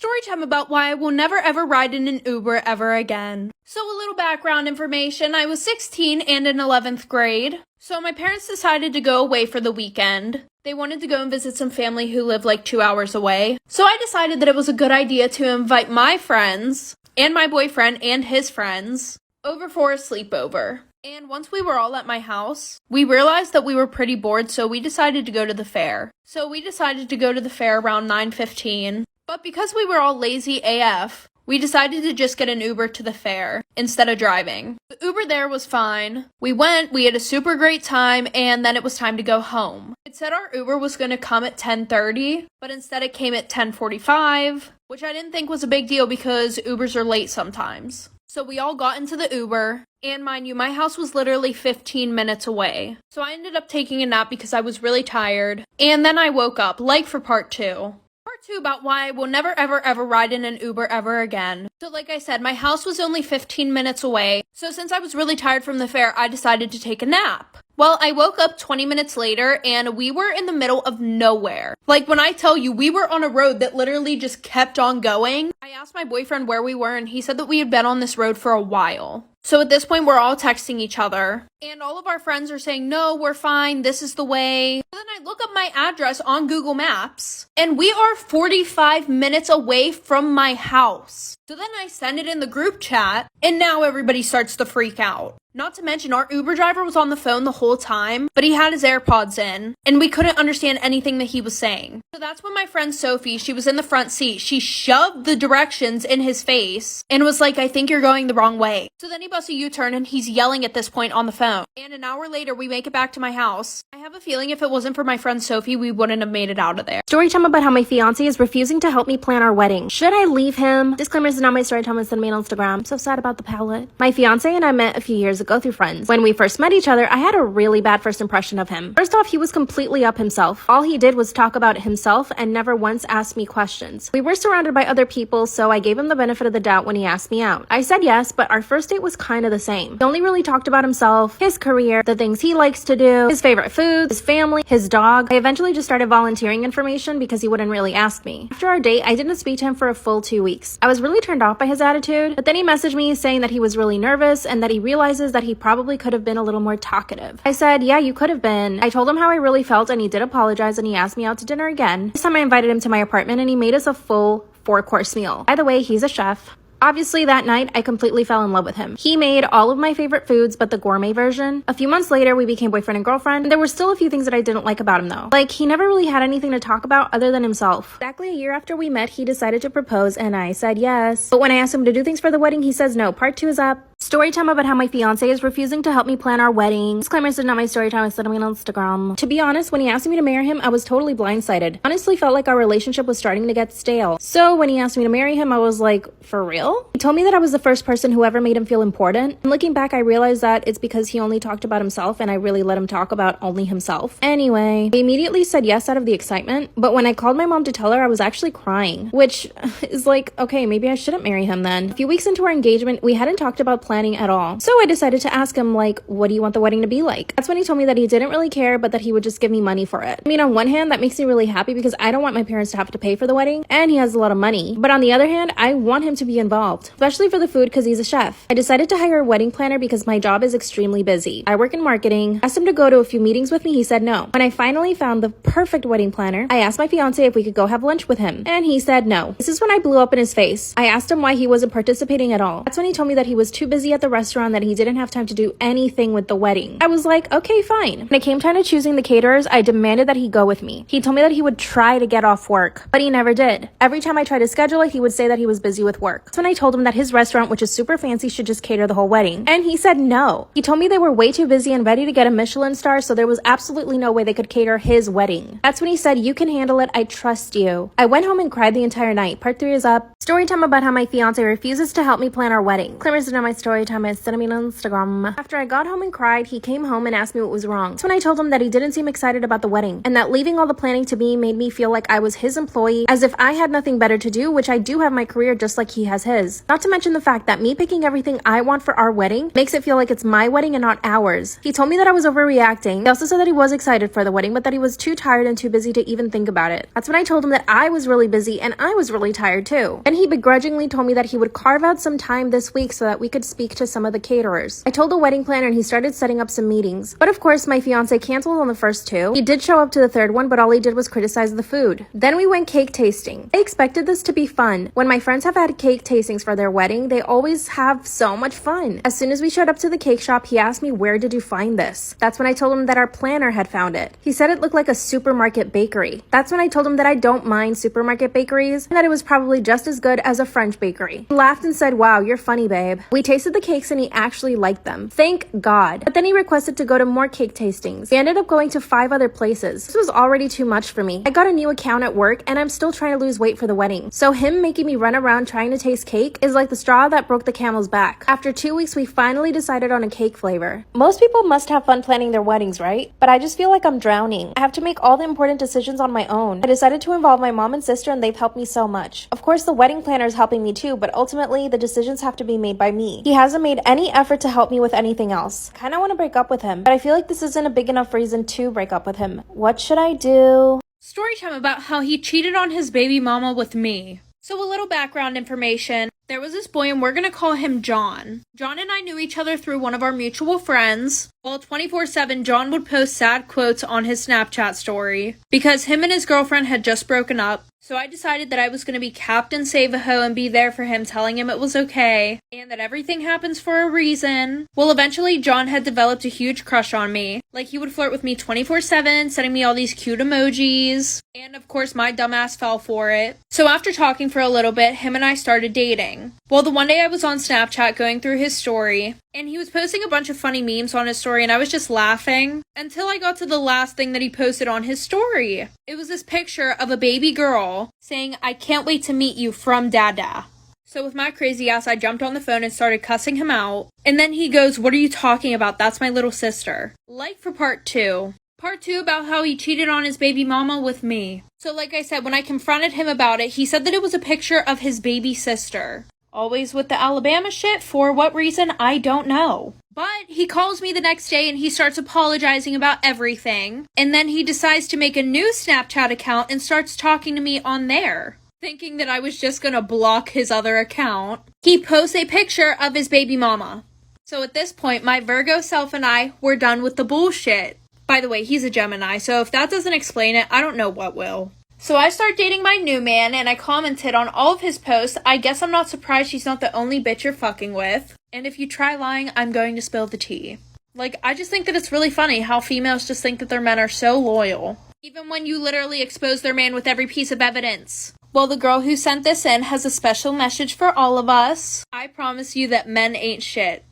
Story time about why I will never ever ride in an Uber ever again. So a little background information. I was 16 and in 11th grade. So my parents decided to go away for the weekend. They wanted to go and visit some family who lived like 2 hours away. So I decided that it was a good idea to invite my friends and my boyfriend and his friends over for a sleepover. And once we were all at my house, we realized that we were pretty bored, so we decided to go to the fair. So we decided to go to the fair around 9:15. But because we were all lazy AF, we decided to just get an Uber to the fair instead of driving. The Uber there was fine. We went, we had a super great time, and then it was time to go home. It said our Uber was going to come at 10:30, but instead it came at 10:45, which I didn't think was a big deal because Ubers are late sometimes. So we all got into the Uber, and mind you, my house was literally 15 minutes away. So I ended up taking a nap because I was really tired, and then I woke up, like for part 2. Part 2 about why I will never ever ride in an Uber ever again. So like I said, my house was only 15 minutes away, so since I was really tired from the fair, I decided to take a nap. Well, I woke up 20 minutes later, and we were in the middle of nowhere. Like, when I tell you, we were on a road that literally just kept on going. I asked my boyfriend where we were, and he said that we had been on this road for a while. So at this point, we're all texting each other, and all of our friends are saying, no, we're fine, this is the way. So then I look up my address on Google Maps, and we are 45 minutes away from my house. So then I send it in the group chat, and now everybody starts to freak out. Not to mention, our Uber driver was on the phone the whole time, but he had his AirPods in, and we couldn't understand anything that he was saying. So that's when my friend Sophie, she was in the front seat, she shoved the directions in his face, and was like, I think you're going the wrong way. So then he busts a U-turn, and he's yelling at this point on the phone. And an hour later, we make it back to my house. I have a feeling if it wasn't for my friend Sophie, we wouldn't have made it out of there. Story time about how my fiance is refusing to help me plan our wedding. Should I leave him? Disclaimers is not my story time, it's me on Instagram. So sad about the palette. My fiance and I met a few years ago through friends. When we first met each other, I had a really bad first impression of him. First off, he was completely up himself. All he did was talk about himself and never once asked me questions. We were surrounded by other people, so I gave him the benefit of the doubt when he asked me out. I said yes, but our first date was kind of the same. He only really talked about himself, his career, the things he likes to do, his favorite foods, his family, his dog. I eventually just started volunteering information because he wouldn't really ask me. After our date, I didn't speak to him for a full 2 weeks. I was really turned off by his attitude, but then he messaged me saying that he was really nervous and that he realizes that he probably could have been a little more talkative. I said, yeah, you could have been. I told him how I really felt and he did apologize and he asked me out to dinner again. This time I invited him to my apartment and he made us a full 4-course meal. By the way, he's a chef. Obviously, that night, I completely fell in love with him. He made all of my favorite foods, but the gourmet version. A few months later, we became boyfriend and girlfriend. There were still a few things that I didn't like about him, though. Like, he never really had anything to talk about other than himself. Exactly a year after we met, he decided to propose, and I said yes. But when I asked him to do things for the wedding, he says no. Part 2 is up. Story time about how my fiance is refusing to help me plan our wedding. Disclaimer, this is not my story time, it's literally on Instagram. To be honest, when he asked me to marry him, I was totally blindsided. Honestly felt like our relationship was starting to get stale. So when he asked me to marry him, I was like, for real? He told me that I was the first person who ever made him feel important. And looking back, I realized that it's because he only talked about himself and I really let him talk about only himself. Anyway, I immediately said yes out of the excitement, but when I called my mom to tell her, I was actually crying, which is like, okay, maybe I shouldn't marry him then. A few weeks into our engagement, we hadn't talked about planning at all. So I decided to ask him, like, what do you want the wedding to be like? That's when he told me that he didn't really care, but that he would just give me money for it. I mean, on one hand, that makes me really happy because I don't want my parents to have to pay for the wedding, and he has a lot of money. But on the other hand, I want him to be involved, especially for the food because he's a chef. I decided to hire a wedding planner because my job is extremely busy. I work in marketing. I asked him to go to a few meetings with me. He said no. When I finally found the perfect wedding planner, I asked my fiance if we could go have lunch with him, and he said no. This is when I blew up in his face. I asked him why he wasn't participating at all. That's when he told me that he was too busy at the restaurant, that he didn't have time to do anything with the wedding. I was like, okay, fine. When it came time to choosing the caterers, I demanded that he go with me. He told me that he would try to get off work, but he never did. Every time I tried to schedule it, he would say that he was busy with work. That's when I told him that his restaurant, which is super fancy, should just cater the whole wedding. And he said no. He told me they were way too busy and ready to get a Michelin star, so there was absolutely no way they could cater his wedding. That's when he said, you can handle it, I trust you. I went home and cried the entire night. Part 3 is up. Story time about how my fiance refuses to help me plan our wedding. Claimers to know my story time is sending me on Instagram. After I got home and cried, he came home and asked me what was wrong. That's when I told him that he didn't seem excited about the wedding, and that leaving all the planning to me made me feel like I was his employee, as if I had nothing better to do, which I do have my career just like he has his. Not to mention the fact that me picking everything I want for our wedding makes it feel like it's my wedding and not ours. He told me that I was overreacting. He also said that he was excited for the wedding, but that he was too tired and too busy to even think about it. That's when I told him that I was really busy and I was really tired too. And he begrudgingly told me that he would carve out some time this week so that we could speak to some of the caterers. I told the wedding planner and he started setting up some meetings. But of course, my fiance canceled on the first two. He did show up to the third one, but all he did was criticize the food. Then we went cake tasting. I expected this to be fun. When my friends have had cake tastings for their wedding, they always have so much fun. As soon as we showed up to the cake shop, he asked me, "Where did you find this?" That's when I told him that our planner had found it. He said it looked like a supermarket bakery. That's when I told him that I don't mind supermarket bakeries and that it was probably just as good as a French bakery. He laughed and said, "Wow, you're funny, babe." We tasted the cakes and he actually liked them. Thank God. But then he requested to go to more cake tastings. We ended up going to 5 other places. This was already too much for me. I got a new account at work and I'm still trying to lose weight for the wedding. So him making me run around trying to taste cake is like the straw that broke the camel's back. After 2 weeks, we finally decided on a cake flavor. Most people must have fun planning their weddings, right? But I just feel like I'm drowning. I have to make all the important decisions on my own. I decided to involve my mom and sister and they've helped me so much. Of course, the wedding planner is helping me too, but ultimately the decisions have to be made by me. He hasn't made any effort to help me with anything else. I kinda want to break up with him, but I feel like this isn't a big enough reason to break up with him. What should I do? Storytime about how he cheated on his baby mama with me. So a little background information. There was this boy and we're gonna call him John. John and I knew each other through one of our mutual friends. Well, 24/7, John would post sad quotes on his Snapchat story because him and his girlfriend had just broken up. So I decided that I was going to be Captain Save-A-Ho and be there for him, telling him it was okay and that everything happens for a reason. Well, eventually John had developed a huge crush on me. Like, he would flirt with me 24/7, sending me all these cute emojis. And of course, my dumbass fell for it. So after talking for a little bit, him and I started dating. Well, the one day I was on Snapchat going through his story, and he was posting a bunch of funny memes on his story, and I was just laughing until I got to the last thing that he posted on his story. It was this picture of a baby girl saying, "I can't wait to meet you from Dada." So with my crazy ass, I jumped on the phone and started cussing him out. And then he goes, "What are you talking about? That's my little sister." Like for part 2. Part 2 about how he cheated on his baby mama with me. So like I said, when I confronted him about it, he said that it was a picture of his baby sister. Always with the Alabama shit. For what reason, I don't know. But he calls me the next day and he starts apologizing about everything. And then he decides to make a new Snapchat account and starts talking to me on there, thinking that I was just gonna block his other account. He posts a picture of his baby mama. So at this point, my Virgo self and I were done with the bullshit. By the way, he's a Gemini, so if that doesn't explain it, I don't know what will. So I start dating my new man, and I commented on all of his posts. I guess I'm not surprised she's not the only bitch you're fucking with. And if you try lying, I'm going to spill the tea. Like, I just think that it's really funny how females just think that their men are so loyal, even when you literally expose their man with every piece of evidence. Well, the girl who sent this in has a special message for all of us. I promise you that men ain't shit.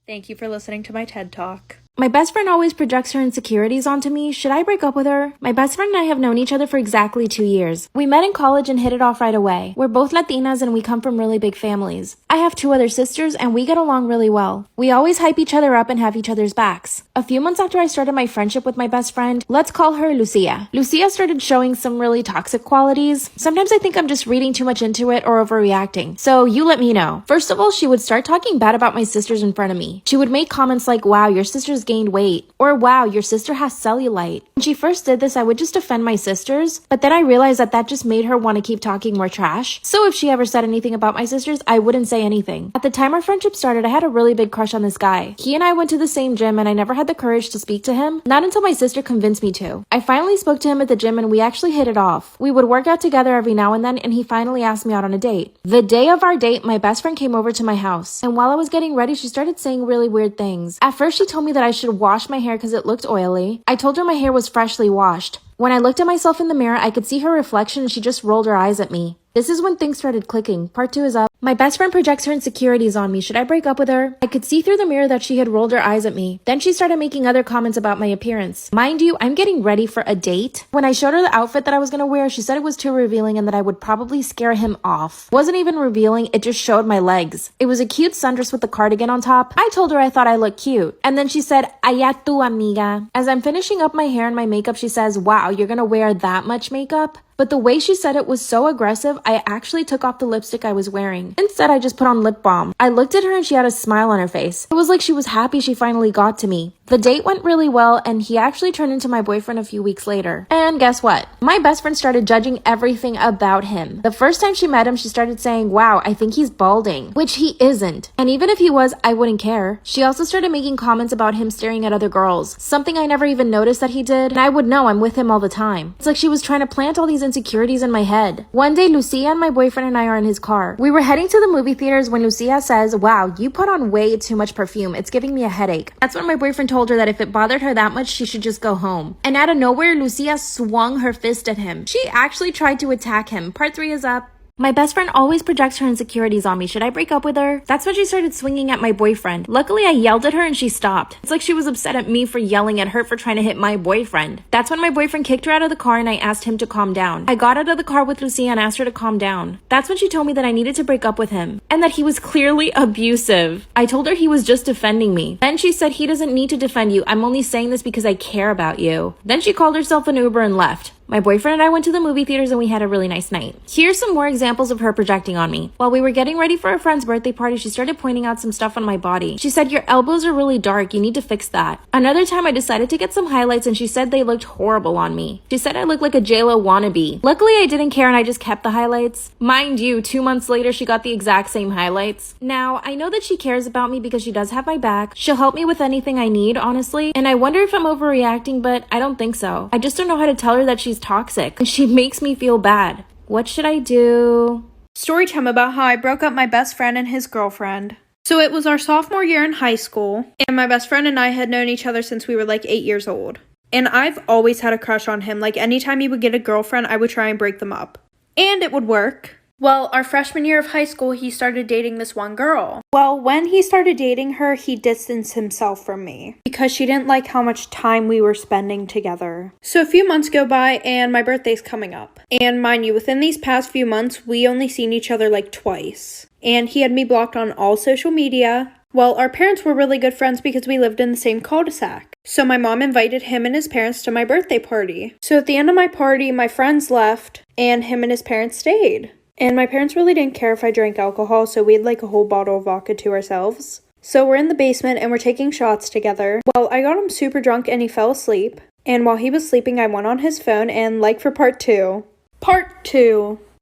Thank you for listening to my TED Talk. My best friend always projects her insecurities onto me. Should I break up with her? My best friend and I have known each other for exactly 2 years. We met in college and hit it off right away. We're both Latinas and we come from really big families. I have 2 other sisters and we get along really well. We always hype each other up and have each other's backs. A few months after I started my friendship with my best friend, let's call her Lucia. Lucia started showing some really toxic qualities. Sometimes I think I'm just reading too much into it or overreacting. So you let me know. First of all, she would start talking bad about my sisters in front of me. She would make comments like, "Wow, your sister's gained weight," or "Wow, your sister has cellulite." When she first did this, I would just defend my sisters, but then I realized that just made her want to keep talking more trash. So if she ever said anything about my sisters, I wouldn't say anything. At the time our friendship started, I had a really big crush on this guy. He and I went to the same gym and I never had the courage to speak to him, not until my sister convinced me to. I finally spoke to him at the gym and we actually hit it off. We would work out together every now and then and he finally asked me out on a date. The day of our date, my best friend came over to my house, and while I was getting ready, she started saying really weird things. At first, she told me that I should wash my hair because it looked oily. I told her my hair was freshly washed. When I looked at myself in the mirror, I could see her reflection and she just rolled her eyes at me. This is when things started clicking. Part 2 is up. My best friend projects her insecurities on me. Should I break up with her? I could see through the mirror that she had rolled her eyes at me. Then she started making other comments about my appearance. Mind you, I'm getting ready for a date. When I showed her the outfit that I was gonna wear, she said it was too revealing and that I would probably scare him off. Wasn't even revealing, it just showed my legs. It was a cute sundress with a cardigan on top. I told her I thought I looked cute. And then she said, "Allá tu amiga." As I'm finishing up my hair and my makeup, she says, "Wow, you're gonna wear that much makeup?" But the way she said it was so aggressive, I actually took off the lipstick I was wearing. Instead, I just put on lip balm. I looked at her and she had a smile on her face. It was like she was happy she finally got to me. The date went really well and he actually turned into my boyfriend a few weeks later. And guess what? My best friend started judging everything about him. The first time she met him, she started saying, "Wow, I think he's balding," which he isn't. And even if he was, I wouldn't care. She also started making comments about him staring at other girls, something I never even noticed that he did, and I would know I'm with him all the time. It's like she was trying to plant all these insecurities in my head. One day, Lucia and my boyfriend and I are in his car. We were heading to the movie theaters when Lucia says, "Wow, you put on way too much perfume. It's giving me a headache." That's when my boyfriend told her that if it bothered her that much, she should just go home. And out of nowhere, Lucia swung her fist at him. She actually tried to attack him. Part 3 is up. My best friend always projects her insecurities on me. Should I break up with her? That's when she started swinging at my boyfriend. Luckily, I yelled at her and she stopped. It's like she was upset at me for yelling at her for trying to hit my boyfriend. That's when my boyfriend kicked her out of the car and I asked him to calm down. I got out of the car with Lucia and asked her to calm down. That's when she told me that I needed to break up with him and that he was clearly abusive. I told her he was just defending me. Then she said, "He doesn't need to defend you. I'm only saying this because I care about you." Then she called herself an Uber and left. My boyfriend and I went to the movie theaters and we had a really nice night. Here's some more examples of her projecting on me. While we were getting ready for a friend's birthday party, she started pointing out some stuff on my body. She said, "Your elbows are really dark. You need to fix that." Another time I decided to get some highlights and she said they looked horrible on me. She said I looked like a JLo wannabe. Luckily, I didn't care and I just kept the highlights. Mind you, 2 months later, she got the exact same highlights. Now, I know that she cares about me because she does have my back. She'll help me with anything I need, honestly. And I wonder if I'm overreacting, but I don't think so. I just don't know how to tell her that she's toxic. She makes me feel bad. What should I do? Storytime about how I broke up my best friend and his girlfriend. So it was our sophomore year in high school, and my best friend and I had known each other since we were like 8 years old. And I've always had a crush on him. Like anytime he would get a girlfriend, I would try and break them up. And it would work. Well, our freshman year of high school, he started dating this one girl. Well, when he started dating her, he distanced himself from me because she didn't like how much time we were spending together. So a few months go by and my birthday's coming up. And mind you, within these past few months, we only seen each other like twice. And he had me blocked on all social media. Well, our parents were really good friends because we lived in the same cul-de-sac. So my mom invited him and his parents to my birthday party. So at the end of my party, my friends left and him and his parents stayed. And my parents really didn't care if I drank alcohol, so we had like a whole bottle of vodka to ourselves. So we're in the basement and we're taking shots together. Well, I got him super drunk and he fell asleep. And while he was sleeping, I went on his phone and like for part two.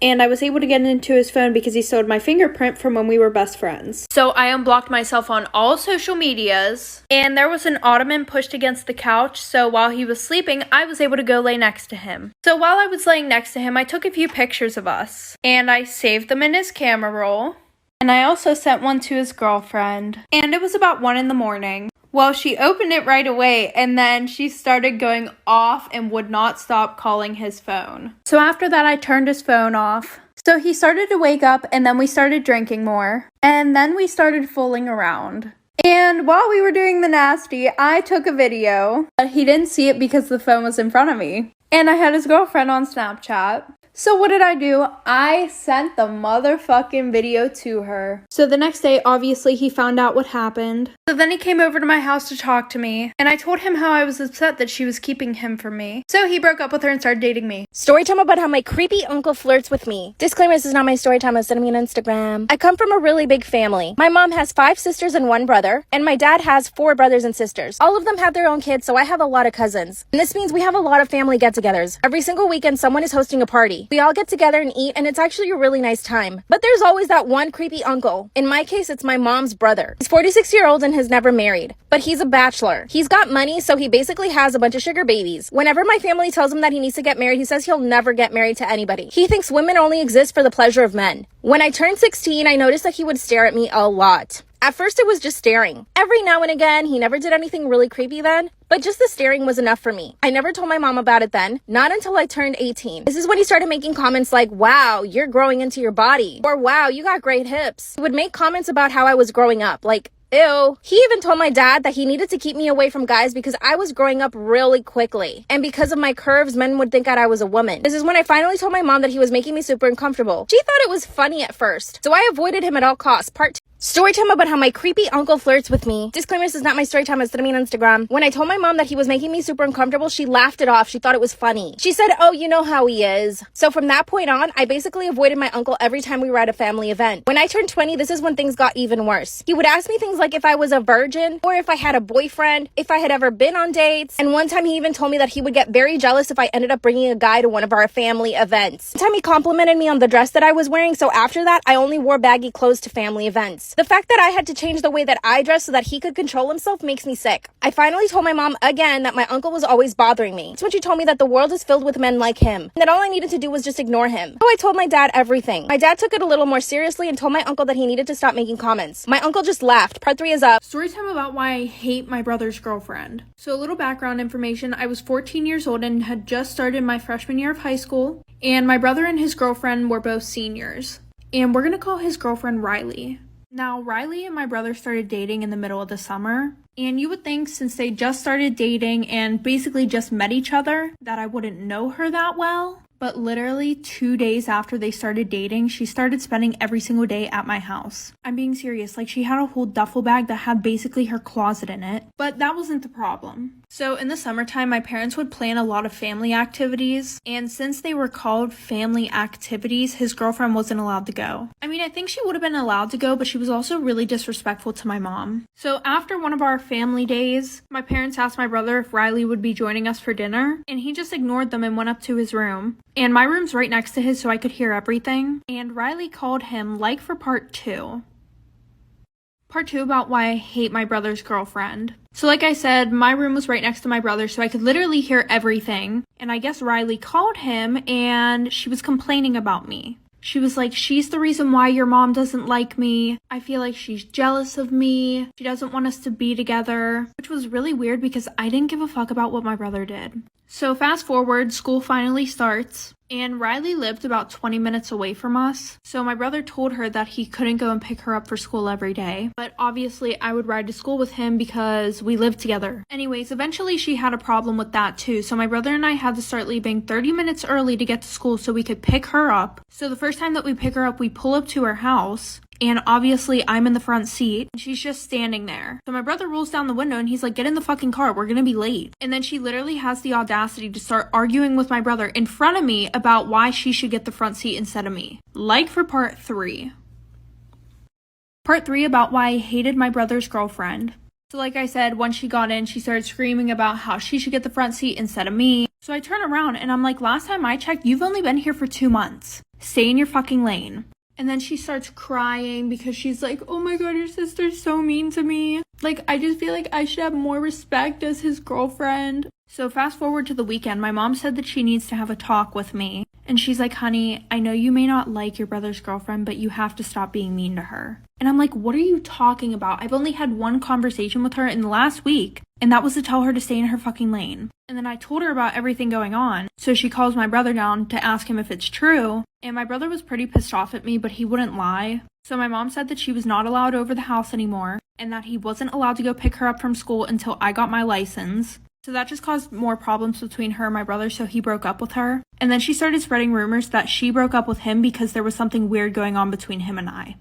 And I was able to get into his phone because he stole my fingerprint from when we were best friends. So I unblocked myself on all social medias. And there was an ottoman pushed against the couch. So while he was sleeping, I was able to go lay next to him. So while I was laying next to him, I took a few pictures of us. And I saved them in his camera roll. And I also sent one to his girlfriend. And it was about 1 a.m. Well, she opened it right away and then she started going off and would not stop calling his phone. So after that, I turned his phone off. So he started to wake up and then we started drinking more. And then we started fooling around. And while we were doing the nasty, I took a video. But he didn't see it because the phone was in front of me. And I had his girlfriend on Snapchat. So what did I do? I sent the motherfucking video to her. So the next day, obviously, he found out what happened. So then he came over to my house to talk to me. And I told him how I was upset that she was keeping him from me. So he broke up with her and started dating me. Storytime about how my creepy uncle flirts with me. Disclaimer, this is not my story time. I was sending me on Instagram. I come from a really big family. My mom has 5 sisters and 1 brother. And my dad has 4 brothers and sisters. All of them have their own kids, so I have a lot of cousins. And this means we have a lot of family get-togethers. Every single weekend, someone is hosting a party. We all get together and eat, and it's actually a really nice time. But there's always that one creepy uncle. In my case, it's my mom's brother. He's 46-year-old and has never married. But he's a bachelor. He's got money, so he basically has a bunch of sugar babies. Whenever my family tells him that he needs to get married, he says he'll never get married to anybody. He thinks women only exist for the pleasure of men. When I turned 16, I noticed that he would stare at me a lot. At first it was just staring. Every now and again, he never did anything really creepy then, but just the staring was enough for me. I never told my mom about it then, not until I turned 18. This is when he started making comments like, wow, you're growing into your body, or wow, you got great hips. He would make comments about how I was growing up, like, ew. He even told my dad that he needed to keep me away from guys because I was growing up really quickly. And because of my curves, men would think that I was a woman. This is when I finally told my mom that he was making me super uncomfortable. She thought it was funny at first, so I avoided him at all costs. Part 2. Storytime about how my creepy uncle flirts with me. Disclaimer, this is not my storytime, it's me on Instagram. When I told my mom that he was making me super uncomfortable, she laughed it off. She thought it was funny. She said, oh, you know how he is. So from that point on, I basically avoided my uncle every time we were at a family event. When I turned 20, this is when things got even worse. He would ask me things like if I was a virgin, or if I had a boyfriend, if I had ever been on dates. And one time he even told me that he would get very jealous if I ended up bringing a guy to one of our family events. One time he complimented me on the dress that I was wearing, so after that, I only wore baggy clothes to family events. The fact that I had to change the way that I dress so that he could control himself makes me sick. I finally told my mom again that my uncle was always bothering me. It's when she told me that the world is filled with men like him, and that all I needed to do was just ignore him. So I told my dad everything. My dad took it a little more seriously and told my uncle that he needed to stop making comments. My uncle just laughed. Part 3 is up. Storytime about why I hate my brother's girlfriend. So a little background information. I was 14 years old and had just started my freshman year of high school, and my brother and his girlfriend were both seniors. And we're gonna call his girlfriend Riley. Now, Riley and my brother started dating in the middle of the summer, and you would think since they just started dating and basically just met each other that I wouldn't know her that well. But literally 2 days after they started dating, she started spending every single day at my house. I'm being serious, like she had a whole duffel bag that had basically her closet in it. But that wasn't the problem. So in the summertime, my parents would plan a lot of family activities, and since they were called family activities, his girlfriend wasn't allowed to go. I mean, I think she would have been allowed to go, but she was also really disrespectful to my mom. So after one of our family days, my parents asked my brother if Riley would be joining us for dinner, and he just ignored them and went up to his room. And my room's right next to his, so I could hear everything. And Riley called him like for part 2. Part 2 about why I hate my brother's girlfriend. So like I said, my room was right next to my brother, so I could literally hear everything. And I guess Riley called him and she was complaining about me. She was like, she's the reason why your mom doesn't like me. I feel like she's jealous of me. She doesn't want us to be together. Which was really weird because I didn't give a fuck about what my brother did. So fast forward, school finally starts. And Riley lived about 20 minutes away from us. So my brother told her that he couldn't go and pick her up for school every day. But obviously I would ride to school with him because we lived together. Anyways, eventually she had a problem with that too. So my brother and I had to start leaving 30 minutes early to get to school so we could pick her up. So the first time that we pick her up, we pull up to her house. And obviously I'm in the front seat and she's just standing there. So my brother rolls down the window and he's like, get in the fucking car, we're gonna be late. And then she literally has the audacity to start arguing with my brother in front of me about why she should get the front seat instead of me. Like for part 3. Part 3 about why I hated my brother's girlfriend. So like I said, once she got in, she started screaming about how she should get the front seat instead of me. So I turn around and I'm like, last time I checked, you've only been here for 2 months. Stay in your fucking lane. And then she starts crying because she's like, oh my god, your sister's so mean to me. Like, I just feel like I should have more respect as his girlfriend. So fast forward to the weekend, my mom said that she needs to have a talk with me. And she's like, honey, I know you may not like your brother's girlfriend, but you have to stop being mean to her. And I'm like, what are you talking about? I've only had one conversation with her in the last week, and that was to tell her to stay in her fucking lane. And then I told her about everything going on. So she calls my brother down to ask him if it's true. And my brother was pretty pissed off at me, but he wouldn't lie. So my mom said that she was not allowed over the house anymore, and that he wasn't allowed to go pick her up from school until I got my license. So that just caused more problems between her and my brother, so he broke up with her. And then she started spreading rumors that she broke up with him because there was something weird going on between him and I.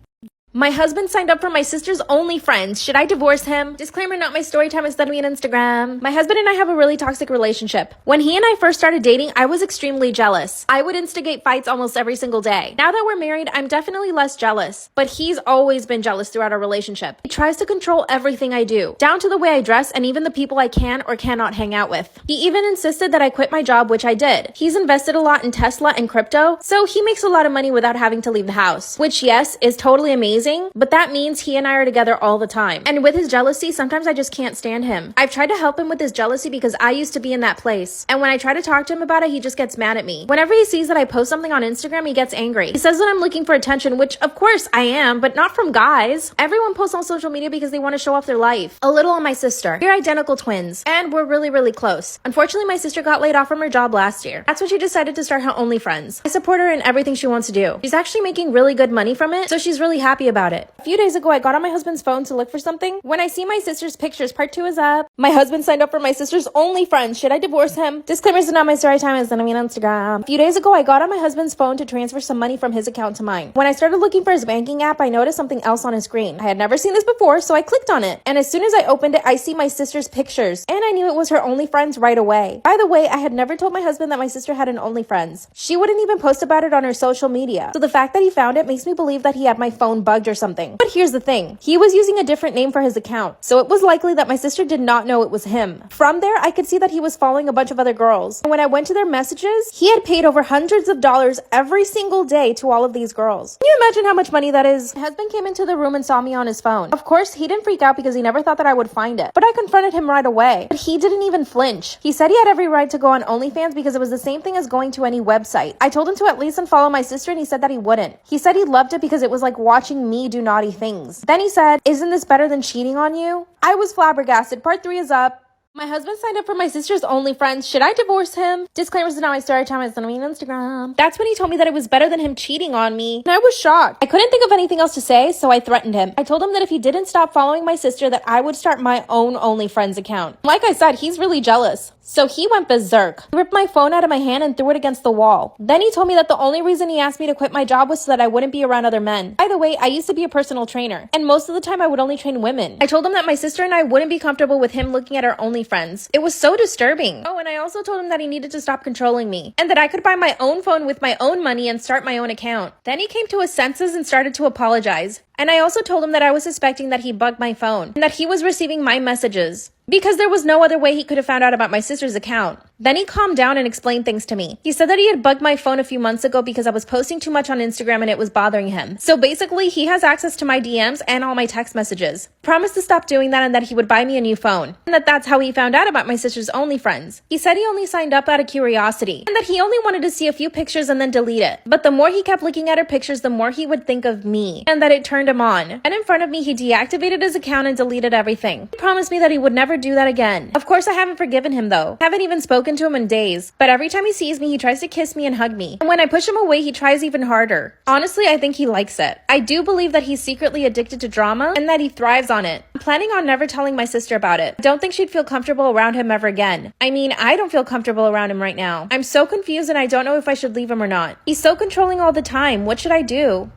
My husband signed up for my sister's OnlyFriends. Should I divorce him? Disclaimer, not my storytime, instead me on Instagram. My husband and I have a really toxic relationship. When he and I first started dating, I was extremely jealous. I would instigate fights almost every single day. Now that we're married, I'm definitely less jealous. But he's always been jealous throughout our relationship. He tries to control everything I do, down to the way I dress and even the people I can or cannot hang out with. He even insisted that I quit my job, which I did. He's invested a lot in Tesla and crypto, so he makes a lot of money without having to leave the house. Which, yes, is totally amazing. confusing, but that means he and I are together all the time. And with his jealousy, sometimes I just can't stand him. I've tried to help him with his jealousy because I used to be in that place. And when I try to talk to him about it, he just gets mad at me. Whenever he sees that I post something on Instagram, he gets angry. He says that I'm looking for attention, which of course I am, but not from guys. Everyone posts on social media because they want to show off their life. A little on my sister. We're identical twins, and we're really, really close. Unfortunately, my sister got laid off from her job last year. That's when she decided to start her OnlyFriends. I support her in everything she wants to do. She's actually making really good money from it, so she's really happy about it. A few days ago, I got on my husband's phone to look for something. When I see my sister's pictures, part 2 is up. My husband signed up for my sister's OnlyFriends. Should I divorce him? Disclaimers are not my story time, it's gonna be on Instagram. A few days ago, I got on my husband's phone to transfer some money from his account to mine. When I started looking for his banking app, I noticed something else on his screen. I had never seen this before, so I clicked on it. And as soon as I opened it, I see my sister's pictures. And I knew it was her OnlyFriends right away. By the way, I had never told my husband that my sister had an OnlyFriends. She wouldn't even post about it on her social media. So the fact that he found it makes me believe that he had my phone bugged or something. But here's the thing. He was using a different name for his account. So it was likely that my sister did not know it was him. From there, I could see that he was following a bunch of other girls. And when I went to their messages, he had paid over hundreds of dollars every single day to all of these girls. Can you imagine how much money that is? My husband came into the room and saw me on his phone. Of course, he didn't freak out because he never thought that I would find it. But I confronted him right away. But he didn't even flinch. He said he had every right to go on OnlyFans because it was the same thing as going to any website. I told him to at least unfollow my sister and he said that he wouldn't. He said he loved it because it was like watching me do naughty things. Then he said, "Isn't this better than cheating on you?" I was flabbergasted. Part 3 is up. My husband signed up for my sister's OnlyFriends. Should I divorce him? Disclaimers is not my story time. It's gonna be on Instagram. That's when he told me that it was better than him cheating on me. And I was shocked. I couldn't think of anything else to say, so I threatened him. I told him that if he didn't stop following my sister, that I would start my own OnlyFriends account. Like I said, he's really jealous. So he went berserk. He ripped my phone out of my hand and threw it against the wall. Then he told me that the only reason he asked me to quit my job was so that I wouldn't be around other men. By the way, I used to be a personal trainer, and most of the time I would only train women. I told him that my sister and I wouldn't be comfortable with him looking at our OnlyFriends. It was so disturbing. Oh, and I also told him that he needed to stop controlling me, and that I could buy my own phone with my own money and start my own account. Then he came to his senses and started to apologize. And I also told him that I was suspecting that he bugged my phone, and that he was receiving my messages, because there was no other way he could have found out about my sister's account. Then he calmed down and explained things to me. He said that he had bugged my phone a few months ago because I was posting too much on Instagram and it was bothering him. So basically, he has access to my DMs and all my text messages. Promised to stop doing that and that he would buy me a new phone. And that's how he found out about my sister's OnlyFriends. He said he only signed up out of curiosity, and that he only wanted to see a few pictures and then delete it. But the more he kept looking at her pictures, the more he would think of me, and that it turned him on. And in front of me, he deactivated his account and deleted everything. He promised me that he would never do that again. Of course, I haven't forgiven him though. Haven't even spoken to him in days. But every time he sees me, he tries to kiss me and hug me. And when I push him away, he tries even harder. Honestly, I think he likes it. I do believe that he's secretly addicted to drama and that he thrives on it. I'm planning on never telling my sister about it. I don't think she'd feel comfortable around him ever again. I mean, I don't feel comfortable around him right now. I'm so confused and I don't know if I should leave him or not. He's so controlling all the time. What should I do?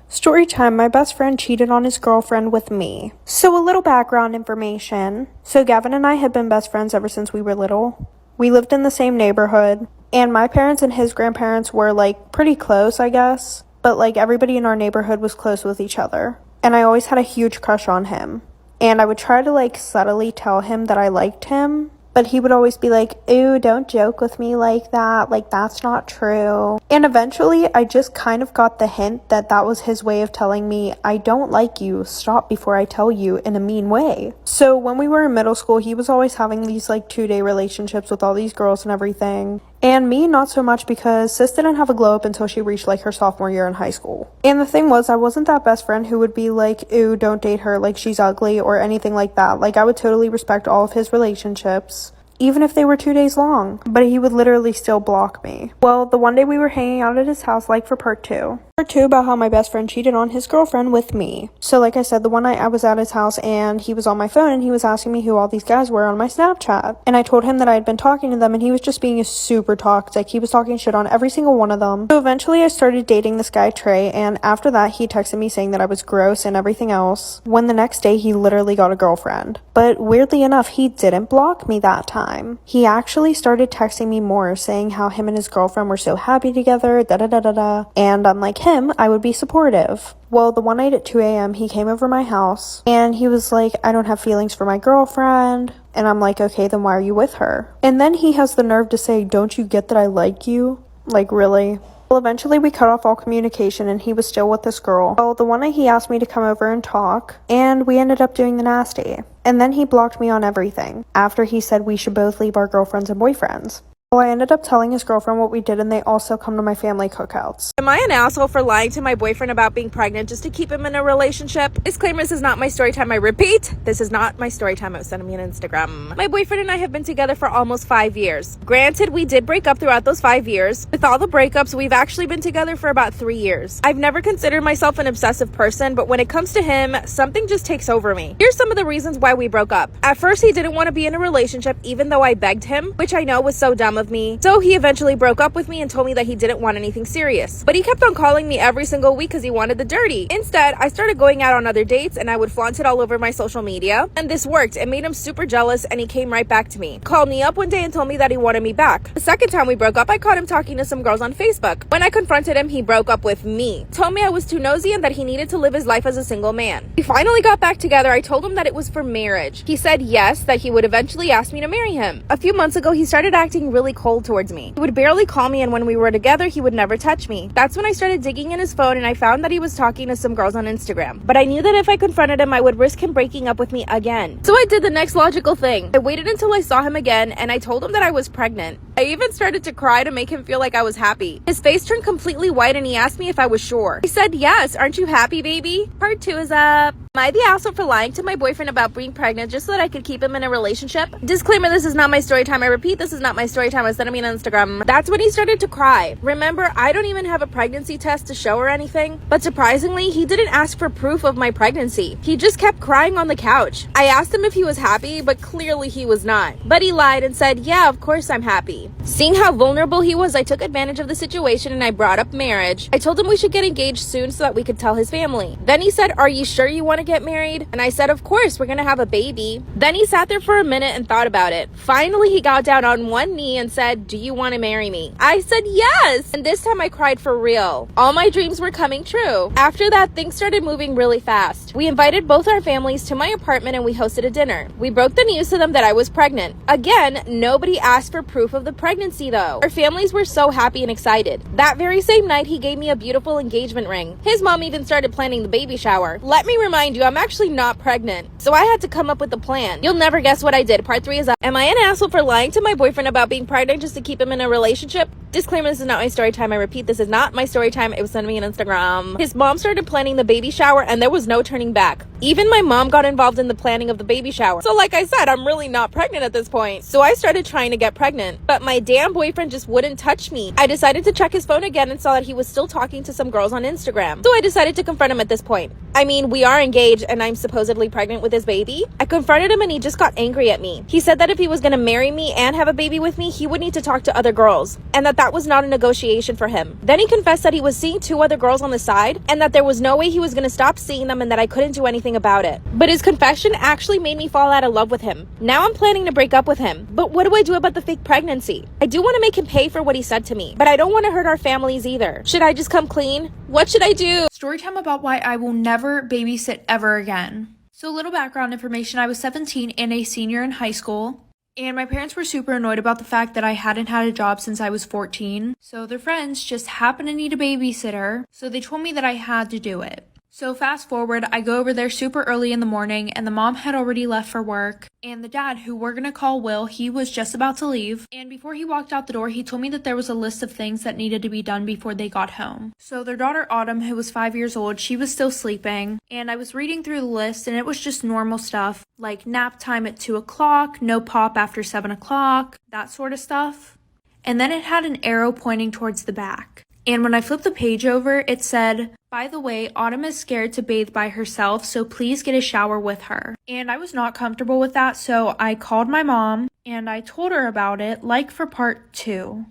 Story time, my best friend cheated on his girlfriend with me. So a little background information. So Gavin and I had been best friends ever since we were little. We lived in the same neighborhood, and my parents and his grandparents were like pretty close, I guess. But like everybody in our neighborhood was close with each other. And I always had a huge crush on him. And I would try to like subtly tell him that I liked him. But he would always be like, "Ew, don't joke with me like that. Like, that's not true." And eventually, I just kind of got the hint that that was his way of telling me, "I don't like you. Stop before I tell you," in a mean way. So when we were in middle school, he was always having these like 2-day relationships with all these girls and everything. And me, not so much, because sis didn't have a glow up until she reached like her sophomore year in high school. And the thing was, I wasn't that best friend who would be like, "Ew, don't date her, like she's ugly," or anything like that. Like, I would totally respect all of his relationships, even if they were 2 days long, but he would literally still block me. Well, the one day we were hanging out at his house, like for part 2. Part 2 about how my best friend cheated on his girlfriend with me. So like I said, the one night I was at his house and he was on my phone and he was asking me who all these guys were on my Snapchat. And I told him that I had been talking to them and he was just being super toxic. He was talking shit on every single one of them. So eventually I started dating this guy, Trey, and after that he texted me saying that I was gross and everything else, when the next day he literally got a girlfriend. But weirdly enough, he didn't block me that time. He actually started texting me more, saying how him and his girlfriend were so happy together, da-da-da-da-da. And unlike him, I would be supportive. Well, the one night at 2 a.m., he came over my house, and he was like, "I don't have feelings for my girlfriend." And I'm like, "Okay, then why are you with her?" And then he has the nerve to say, "Don't you get that I like you?" Like, really? Well, eventually we cut off all communication and he was still with this girl. Well, the one night he asked me to come over and talk, and we ended up doing the nasty. And then he blocked me on everything, after he said we should both leave our girlfriends and boyfriends. Well, I ended up telling his girlfriend what we did, and they also come to my family cookouts. Am I an asshole for lying to my boyfriend about being pregnant just to keep him in a relationship? Disclaimer, this is not my story time. I repeat, this is not my story time. It sent me on Instagram. My boyfriend and I have been together for almost 5 years. Granted, we did break up throughout those 5 years. With all the breakups, we've actually been together for about 3 years. I've never considered myself an obsessive person, but when it comes to him, something just takes over me. Here's some of the reasons why we broke up. At first, he didn't want to be in a relationship even though I begged him, which I know was so dumb of me. So he eventually broke up with me and told me that he didn't want anything serious. But he kept on calling me every single week because he wanted the dirty. Instead, I started going out on other dates and I would flaunt it all over my social media. And this worked. It made him super jealous and he came right back to me. Called me up one day and told me that he wanted me back. The second time we broke up, I caught him talking to some girls on Facebook. When I confronted him, he broke up with me. Told me I was too nosy and that he needed to live his life as a single man. We finally got back together. I told him that it was for marriage. He said yes, that he would eventually ask me to marry him. A few months ago, he started acting really cold towards me. He would barely call me, and when we were together, he would never touch me. That's when I started digging in his phone and I found that he was talking to some girls on Instagram. But I knew that if I confronted him, I would risk him breaking up with me again. So I did the next logical thing. I waited until I saw him again and I told him that I was pregnant. I even started to cry to make him feel like I was happy. His face turned completely white and he asked me if I was sure. I said yes. Aren't you happy, baby? Part 2 is up. Am I the asshole for lying to my boyfriend about being pregnant just so that I could keep him in a relationship? Disclaimer, this is not my story time. I repeat, this is not my story time. I sent me on Instagram. That's when he started to cry. Remember, I don't even have a pregnancy test to show or anything. But surprisingly, he didn't ask for proof of my pregnancy. He just kept crying on the couch. I asked him if he was happy, but clearly he was not. But he lied and said, yeah, of course I'm happy. Seeing how vulnerable he was, I took advantage of the situation and I brought up marriage. I told him we should get engaged soon so that we could tell his family. Then he said, are you sure you want to get married? And I said, of course, we're gonna have a baby. Then he sat there for a minute and thought about it. Finally, he got down on one knee and said, do you want to marry me? I said yes! And this time I cried for real. All my dreams were coming true. After that, things started moving really fast. We invited both our families to my apartment and we hosted a dinner. We broke the news to them that I was pregnant. Again, nobody asked for proof of the pregnancy though. Our families were so happy and excited. That very same night, he gave me a beautiful engagement ring. His mom even started planning the baby shower. Let me remind you, I'm actually not pregnant. So I had to come up with a plan. You'll never guess what I did. Part 3 is up. Am I an asshole for lying to my boyfriend about being pregnant just to keep him in a relationship? Disclaimer, this is not my story time. I repeat, this is not my story time. It was sent me on Instagram. His mom started planning the baby shower and there was no turning back. Even my mom got involved in the planning of the baby shower. So like I said, I'm really not pregnant at this point. So I started trying to get pregnant, but my damn boyfriend just wouldn't touch me. I decided to check his phone again and saw that he was still talking to some girls on Instagram. So I decided to confront him at this point. I mean, we are engaged and I'm supposedly pregnant with his baby. I confronted him and he just got angry at me. He said that if he was gonna marry me and have a baby with me, he would need to talk to other girls and that was not a negotiation for him. Then he confessed that he was seeing 2 other girls on the side and that there was no way he was gonna stop seeing them and that I couldn't do anything about it. But his confession actually made me fall out of love with him. Now I'm planning to break up with him. But what do I do about the fake pregnancy? I do want to make him pay for what he said to me, but I don't want to hurt our families either. Should I just come clean? What should I do? Storytime about why I will never babysit ever again. So a little background information, I was 17 and a senior in high school. And my parents were super annoyed about the fact that I hadn't had a job since I was 14. So their friends just happened to need a babysitter. So they told me that I had to do it. So fast forward, I go over there super early in the morning and the mom had already left for work. And the dad, who we're gonna call Will, he was just about to leave. And before he walked out the door, he told me that there was a list of things that needed to be done before they got home. So their daughter Autumn, who was 5 years old, she was still sleeping. And I was reading through the list and it was just normal stuff. Like nap time at 2 o'clock, no pop after 7 o'clock, that sort of stuff. And then it had an arrow pointing towards the back. And when I flipped the page over, it said, by the way, Autumn is scared to bathe by herself, so please get a shower with her. And I was not comfortable with that, so I called my mom and I told her about it, like for part 2.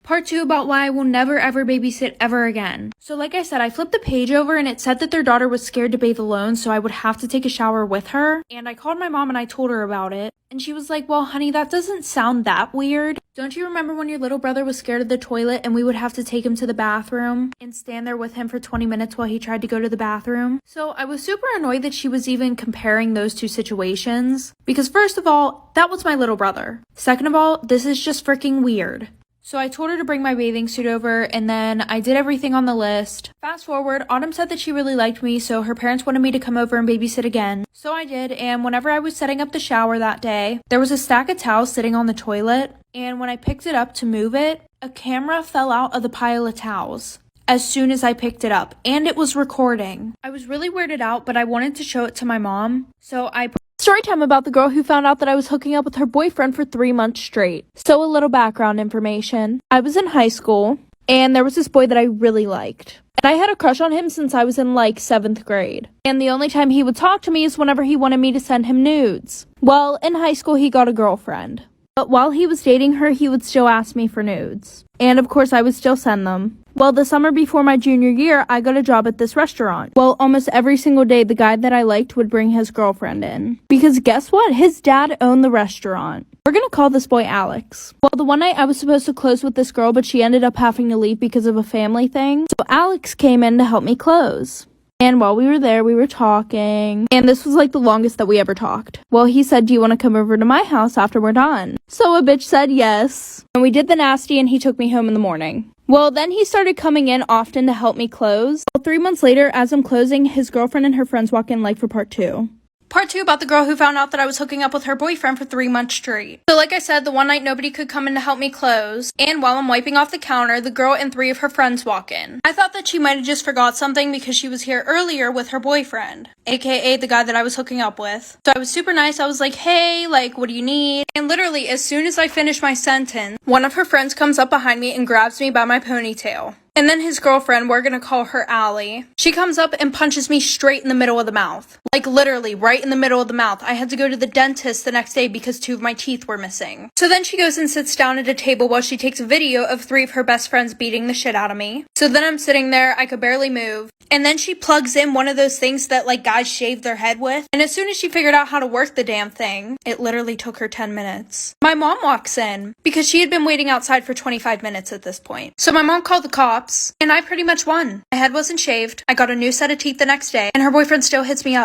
Part 2 about why I will never ever babysit ever again. So like I said, I flipped the page over and it said that their daughter was scared to bathe alone, so I would have to take a shower with her. And I called my mom and I told her about it. And she was like, well, honey, that doesn't sound that weird. Don't you remember when your little brother was scared of the toilet and we would have to take him to the bathroom and stand there with him for 20 minutes while he tried to go to the bathroom? So I was super annoyed that she was even comparing those two situations. Because first of all, that was my little brother. Second of all, this is just freaking weird. So I told her to bring my bathing suit over, and then I did everything on the list. Fast forward, Autumn said that she really liked me, so her parents wanted me to come over and babysit again. So I did, and whenever I was setting up the shower that day, there was a stack of towels sitting on the toilet, and when I picked it up to move it, a camera fell out of the pile of towels as soon as I picked it up, and it was recording. I was really weirded out, but I wanted to show it to my mom, so I put Storytime about the girl who found out that I was hooking up with her boyfriend for 3 months straight. So a little background information. I was in high school, and there was this boy that I really liked. And I had a crush on him since I was in 7th grade. And the only time he would talk to me is whenever he wanted me to send him nudes. Well, in high school, he got a girlfriend. But while he was dating her, he would still ask me for nudes. And of course, I would still send them. Well, the summer before my junior year, I got a job at this restaurant. Well, almost every single day, the guy that I liked would bring his girlfriend in. Because guess what? His dad owned the restaurant. We're gonna call this boy Alex. Well, the one night I was supposed to close with this girl, but she ended up having to leave because of a family thing. So Alex came in to help me close. And while we were there, we were talking. And this was the longest that we ever talked. Well, he said, "Do you want to come over to my house after we're done?" So a bitch said yes. And we did the nasty, and he took me home in the morning. Well, then he started coming in often to help me close. Well, 3 months later, as I'm closing, his girlfriend and her friends walk in for part 2. Part 2 about the girl who found out that I was hooking up with her boyfriend for 3 months straight. So like I said, the one night nobody could come in to help me close, and while I'm wiping off the counter, the girl and 3 of her friends walk in. I thought that she might have just forgot something because she was here earlier with her boyfriend, aka the guy that I was hooking up with. So I was super nice. I was like, "Hey, what do you need?" And literally, as soon as I finished my sentence, one of her friends comes up behind me and grabs me by my ponytail. And then his girlfriend, we're gonna call her Allie, she comes up and punches me straight in the middle of the mouth. Literally, right in the middle of the mouth. I had to go to the dentist the next day because 2 of my teeth were missing. So then she goes and sits down at a table while she takes a video of 3 of her best friends beating the shit out of me. So then I'm sitting there, I could barely move. And then she plugs in one of those things that guys shave their head with. And as soon as she figured out how to work the damn thing, it literally took her 10 minutes. My mom walks in because she had been waiting outside for 25 minutes at this point. So my mom called the cops, and I pretty much won. My head wasn't shaved. I got a new set of teeth the next day, and her boyfriend still hits me up.